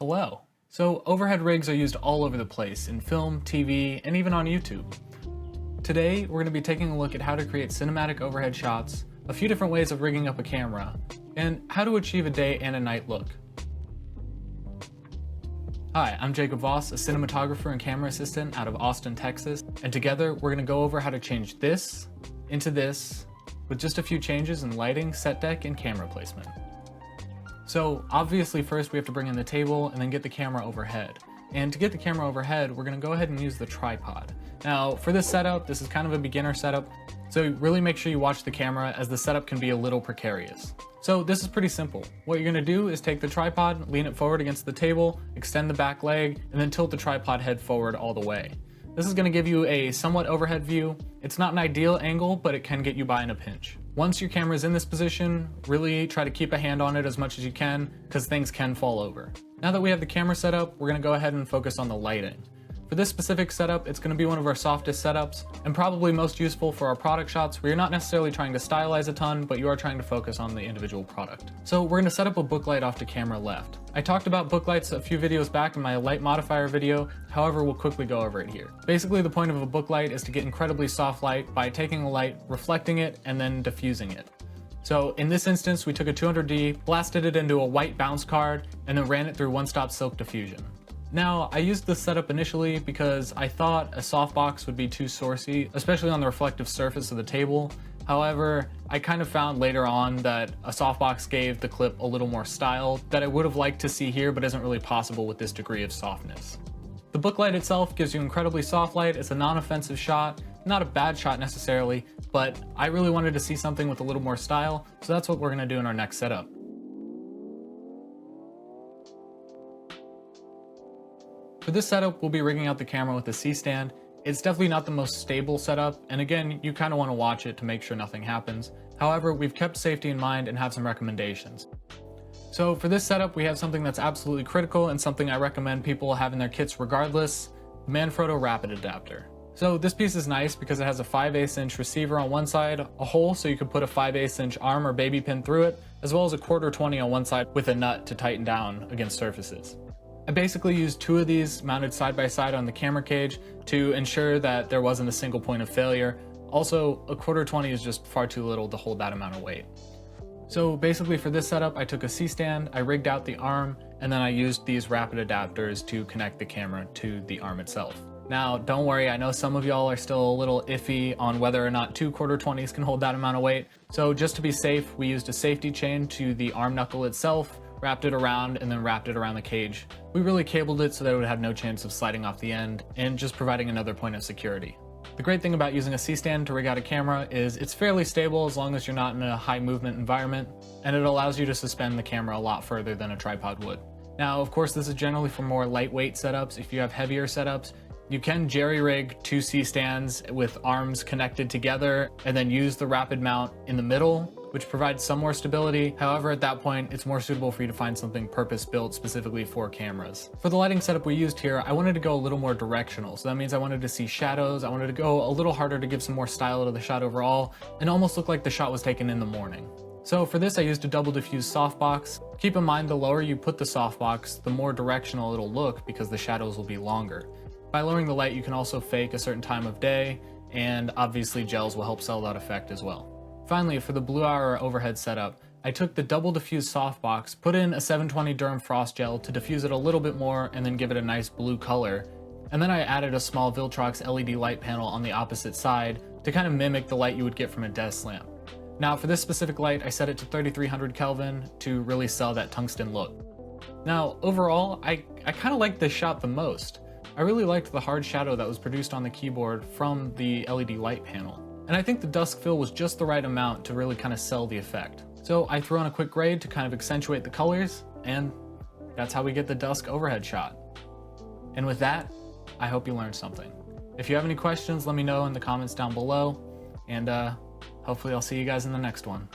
Hello. So overhead rigs are used all over the place in film, TV, and even on YouTube. Today, we're going to be taking a look at how to create cinematic overhead shots, a few different ways of rigging up a camera, and how to achieve a day and a night look. Hi, I'm Jacob Voss, a cinematographer and camera assistant out of Austin, Texas, and together we're going to go over how to change this into this with just a few changes in lighting, set deck, and camera placement. So obviously first we have to bring in the table and then get the camera overhead. And to get the camera overhead, we're going to go ahead and use the tripod. Now for this setup, this is kind of a beginner setup, so really make sure you watch the camera as the setup can be a little precarious. So this is pretty simple. What you're going to do is take the tripod, lean it forward against the table, extend the back leg, and then tilt the tripod head forward all the way. This is going to give you a somewhat overhead view. It's not an ideal angle, but it can get you by in a pinch. Once your camera is in this position, really try to keep a hand on it as much as you can, because things can fall over. Now that we have the camera set up, we're going to go ahead and focus on the lighting. For this specific setup, it's going to be one of our softest setups, and probably most useful for our product shots where you're not necessarily trying to stylize a ton, but you are trying to focus on the individual product. So we're going to set up a book light off to camera left. I talked about book lights a few videos back in my light modifier video, however we'll quickly go over it here. Basically the point of a book light is to get incredibly soft light by taking a light, reflecting it, and then diffusing it. So in this instance, we took a 200D, blasted it into a white bounce card, and then ran it through one-stop silk diffusion. Now, I used this setup initially because I thought a softbox would be too sourcey, especially on the reflective surface of the table. However, I kind of found later on that a softbox gave the clip a little more style that I would have liked to see here, but isn't really possible with this degree of softness. The book light itself gives you incredibly soft light. It's a non-offensive shot, not a bad shot necessarily, but I really wanted to see something with a little more style, so that's what we're gonna do in our next setup. For this setup, we'll be rigging out the camera with a C-stand. It's definitely not the most stable setup, and again, you kind of want to watch it to make sure nothing happens. However, we've kept safety in mind and have some recommendations. So for this setup, we have something that's absolutely critical and something I recommend people have in their kits regardless, the Manfrotto rapid adapter. So this piece is nice because it has a 5/8 inch receiver on one side, a hole so you can put a 5/8 inch arm or baby pin through it, as well as a 1/4-20 on one side with a nut to tighten down against surfaces. I basically used two of these mounted side by side on the camera cage to ensure that there wasn't a single point of failure. Also, a 1/4-20 is just far too little to hold that amount of weight. So basically for this setup, I took a C-stand, I rigged out the arm, and then I used these rapid adapters to connect the camera to the arm itself. Now, don't worry, I know some of y'all are still a little iffy on whether or not two 1/4-20s can hold that amount of weight. So just to be safe, we used a safety chain to the arm knuckle itself, wrapped it around, and then wrapped it around the cage. We really cabled it so that it would have no chance of sliding off the end and just providing another point of security. The great thing about using a C-stand to rig out a camera is it's fairly stable as long as you're not in a high movement environment, and it allows you to suspend the camera a lot further than a tripod would. Now, of course, this is generally for more lightweight setups. If you have heavier setups, you can jerry-rig two C-stands with arms connected together and then use the rapid mount in the middle, which provides some more stability. However, at that point, it's more suitable for you to find something purpose-built specifically for cameras. For the lighting setup we used here, I wanted to go a little more directional. So that means I wanted to see shadows, I wanted to go a little harder to give some more style to the shot overall, and almost look like the shot was taken in the morning. So for this, I used a double diffuse softbox. Keep in mind, the lower you put the softbox, the more directional it'll look because the shadows will be longer. By lowering the light, you can also fake a certain time of day, and obviously gels will help sell that effect as well. Finally, for the Bluehour overhead setup, I took the double diffuse softbox, put in a 720 Durham frost gel to diffuse it a little bit more and then give it a nice blue color. And then I added a small VILTROX LED light panel on the opposite side to kind of mimic the light you would get from a desk lamp. Now for this specific light, I set it to 3300 Kelvin to really sell that tungsten look. Now overall, I kind of liked this shot the most. I really liked the hard shadow that was produced on the keyboard from the LED light panel. And I think the dusk fill was just the right amount to really kind of sell the effect. So I threw on a quick grade to kind of accentuate the colors, and that's how we get the dusk overhead shot. And with that, I hope you learned something. If you have any questions, let me know in the comments down below, and hopefully I'll see you guys in the next one.